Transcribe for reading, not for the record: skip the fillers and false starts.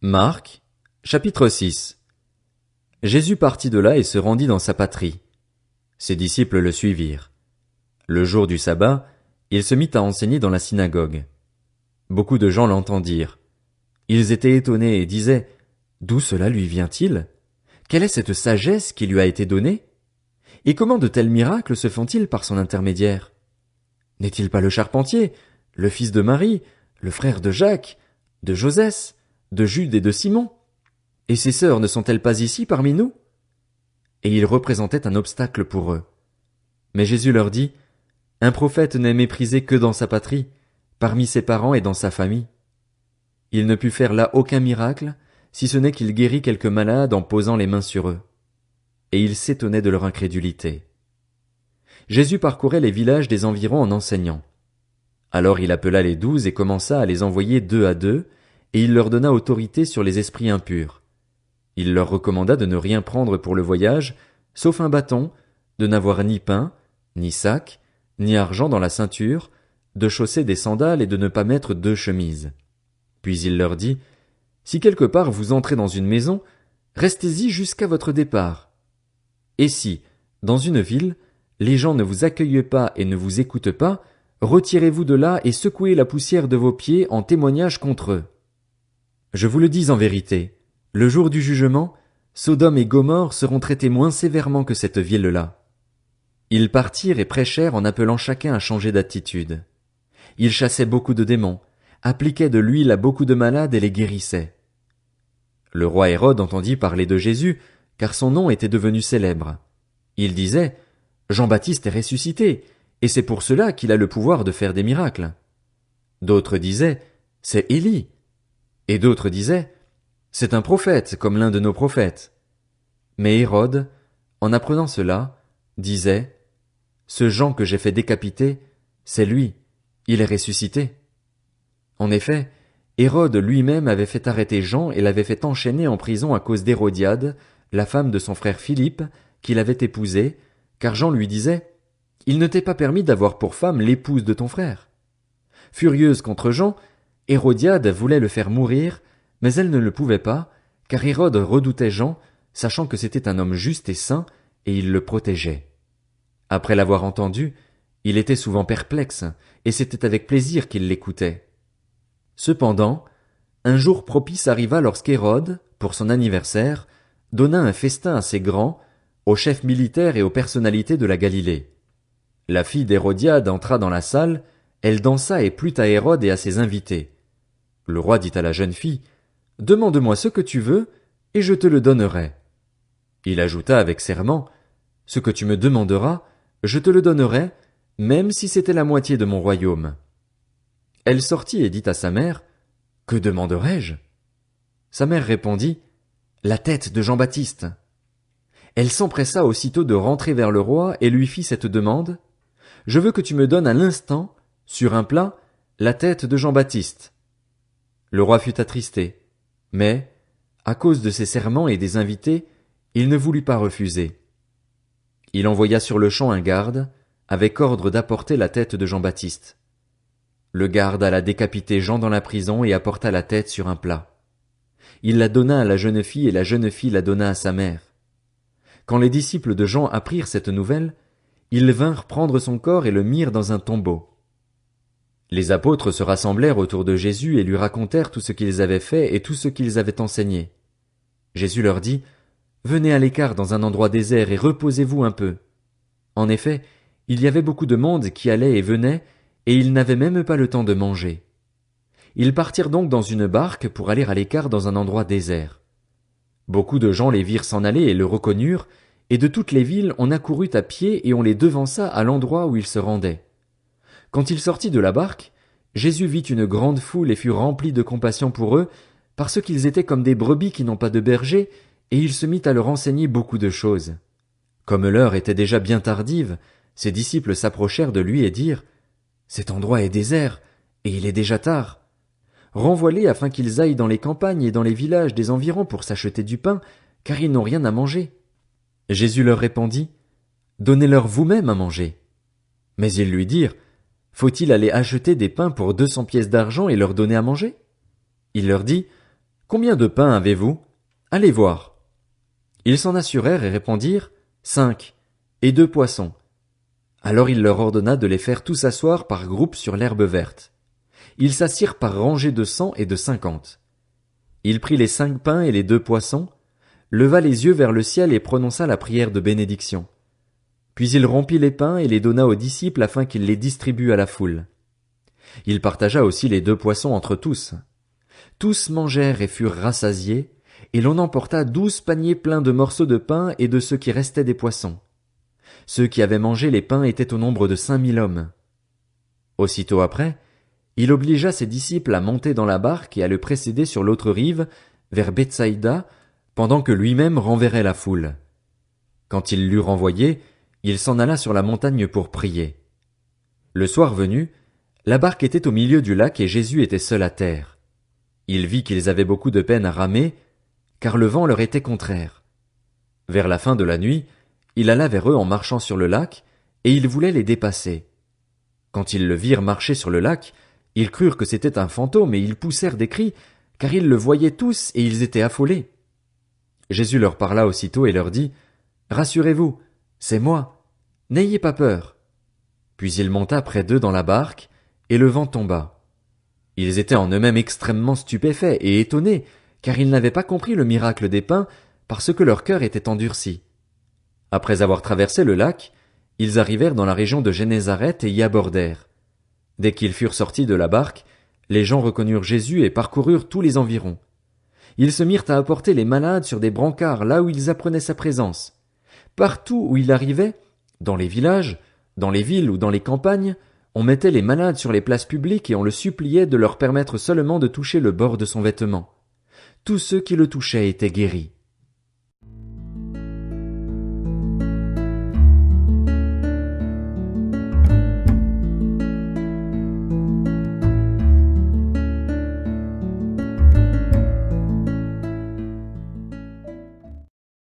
Marc, chapitre 6. Jésus partit de là et se rendit dans sa patrie. Ses disciples le suivirent. Le jour du sabbat, il se mit à enseigner dans la synagogue. Beaucoup de gens l'entendirent. Ils étaient étonnés et disaient: D'où cela lui vient-il? Quelle est cette sagesse qui lui a été donnée? Et comment de tels miracles se font-ils par son intermédiaire? N'est-il pas le charpentier, le fils de Marie, le frère de Jacques, de Josès, de Jude et de Simon? Et ses sœurs ne sont-elles pas ici parmi nous? Et ils représentaient un obstacle pour eux. Mais Jésus leur dit: Un prophète n'est méprisé que dans sa patrie, parmi ses parents et dans sa famille. Il ne put faire là aucun miracle, si ce n'est qu'il guérit quelques malades en posant les mains sur eux. Et ils s'étonnaient de leur incrédulité. Jésus parcourait les villages des environs en enseignant. Alors il appela les 12 et commença à les envoyer 2 à 2, et il leur donna autorité sur les esprits impurs. Il leur recommanda de ne rien prendre pour le voyage, sauf un bâton, de n'avoir ni pain, ni sac, ni argent dans la ceinture, de chausser des sandales et de ne pas mettre 2 chemises. Puis il leur dit: Si quelque part vous entrez dans une maison, restez-y jusqu'à votre départ. Et si, dans une ville, les gens ne vous accueillent pas et ne vous écoutent pas, retirez-vous de là et secouez la poussière de vos pieds en témoignage contre eux. Je vous le dis en vérité, le jour du jugement, Sodome et Gomorrhe seront traités moins sévèrement que cette ville-là. Ils partirent et prêchèrent en appelant chacun à changer d'attitude. Ils chassaient beaucoup de démons, appliquaient de l'huile à beaucoup de malades et les guérissaient. Le roi Hérode entendit parler de Jésus, car son nom était devenu célèbre. Il disait: Jean-Baptiste est ressuscité, et c'est pour cela qu'il a le pouvoir de faire des miracles. D'autres disaient: C'est Élie. Et d'autres disaient: C'est un prophète, comme l'un de nos prophètes. Mais Hérode, en apprenant cela, disait: Ce Jean que j'ai fait décapiter, c'est lui, il est ressuscité. En effet, Hérode lui-même avait fait arrêter Jean et l'avait fait enchaîner en prison à cause d'Hérodiade, la femme de son frère Philippe, qu'il avait épousée, car Jean lui disait: Il ne t'est pas permis d'avoir pour femme l'épouse de ton frère. Furieuse contre Jean, Hérodiade voulait le faire mourir, mais elle ne le pouvait pas, car Hérode redoutait Jean, sachant que c'était un homme juste et saint, et il le protégeait. Après l'avoir entendu, il était souvent perplexe, et c'était avec plaisir qu'il l'écoutait. Cependant, un jour propice arriva lorsqu'Hérode, pour son anniversaire, donna un festin assez grand, aux chefs militaires et aux personnalités de la Galilée. La fille d'Hérodiade entra dans la salle, elle dansa et plut à Hérode et à ses invités. Le roi dit à la jeune fille: Demande-moi ce que tu veux, et je te le donnerai. Il ajouta avec serment: Ce que tu me demanderas, je te le donnerai, même si c'était la moitié de mon royaume. Elle sortit et dit à sa mère: Que demanderai-je? Sa mère répondit: La tête de Jean-Baptiste. Elle s'empressa aussitôt de rentrer vers le roi et lui fit cette demande: Je veux que tu me donnes à l'instant, sur un plat, la tête de Jean-Baptiste. Le roi fut attristé, mais, à cause de ses serments et des invités, il ne voulut pas refuser. Il envoya sur-le-champ un garde, avec ordre d'apporter la tête de Jean-Baptiste. Le garde alla décapiter Jean dans la prison et apporta la tête sur un plat. Il la donna à la jeune fille et la jeune fille la donna à sa mère. Quand les disciples de Jean apprirent cette nouvelle, ils vinrent prendre son corps et le mirent dans un tombeau. Les apôtres se rassemblèrent autour de Jésus et lui racontèrent tout ce qu'ils avaient fait et tout ce qu'ils avaient enseigné. Jésus leur dit: Venez à l'écart dans un endroit désert et reposez-vous un peu. En effet, il y avait beaucoup de monde qui allait et venait, et ils n'avaient même pas le temps de manger. Ils partirent donc dans une barque pour aller à l'écart dans un endroit désert. Beaucoup de gens les virent s'en aller et le reconnurent, et de toutes les villes on accourut à pied et on les devança à l'endroit où ils se rendaient. Quand il sortit de la barque, Jésus vit une grande foule et fut rempli de compassion pour eux, parce qu'ils étaient comme des brebis qui n'ont pas de berger, et il se mit à leur enseigner beaucoup de choses. Comme l'heure était déjà bien tardive, ses disciples s'approchèrent de lui et dirent: Cet endroit est désert, et il est déjà tard. Renvoie-les afin qu'ils aillent dans les campagnes et dans les villages des environs pour s'acheter du pain, car ils n'ont rien à manger. Jésus leur répondit: Donnez-leur vous-même à manger. Mais ils lui dirent: Faut-il aller acheter des pains pour 200 pièces d'argent et leur donner à manger? Il leur dit: Combien de pains avez-vous? Allez voir. Ils s'en assurèrent et répondirent, 5, et 2 poissons. Alors il leur ordonna de les faire tous asseoir par groupes sur l'herbe verte. Ils s'assirent par rangées de 100 et de 50. Il prit les 5 pains et les 2 poissons, leva les yeux vers le ciel et prononça la prière de bénédiction. Puis il rompit les pains et les donna aux disciples afin qu'ils les distribuent à la foule. Il partagea aussi les 2 poissons entre tous. Tous mangèrent et furent rassasiés, et l'on emporta 12 paniers pleins de morceaux de pain et de ce qui restait des poissons. Ceux qui avaient mangé les pains étaient au nombre de 5000 hommes. Aussitôt après, il obligea ses disciples à monter dans la barque et à le précéder sur l'autre rive, vers Bethsaïda, pendant que lui-même renverrait la foule. Quand il l'eut renvoyé, il s'en alla sur la montagne pour prier. Le soir venu, la barque était au milieu du lac et Jésus était seul à terre. Il vit qu'ils avaient beaucoup de peine à ramer, car le vent leur était contraire. Vers la fin de la nuit, il alla vers eux en marchant sur le lac, et il voulait les dépasser. Quand ils le virent marcher sur le lac, ils crurent que c'était un fantôme et ils poussèrent des cris, car ils le voyaient tous et ils étaient affolés. Jésus leur parla aussitôt et leur dit, « Rassurez-vous, c'est moi, n'ayez pas peur. » Puis il monta près d'eux dans la barque, et le vent tomba. Ils étaient en eux-mêmes extrêmement stupéfaits et étonnés, car ils n'avaient pas compris le miracle des pains, parce que leur cœur était endurci. Après avoir traversé le lac, ils arrivèrent dans la région de Génézareth et y abordèrent. Dès qu'ils furent sortis de la barque, les gens reconnurent Jésus et parcoururent tous les environs. Ils se mirent à apporter les malades sur des brancards là où ils apprenaient sa présence. Partout où il arrivait, dans les villages, dans les villes ou dans les campagnes, on mettait les malades sur les places publiques et on le suppliait de leur permettre seulement de toucher le bord de son vêtement. Tous ceux qui le touchaient étaient guéris.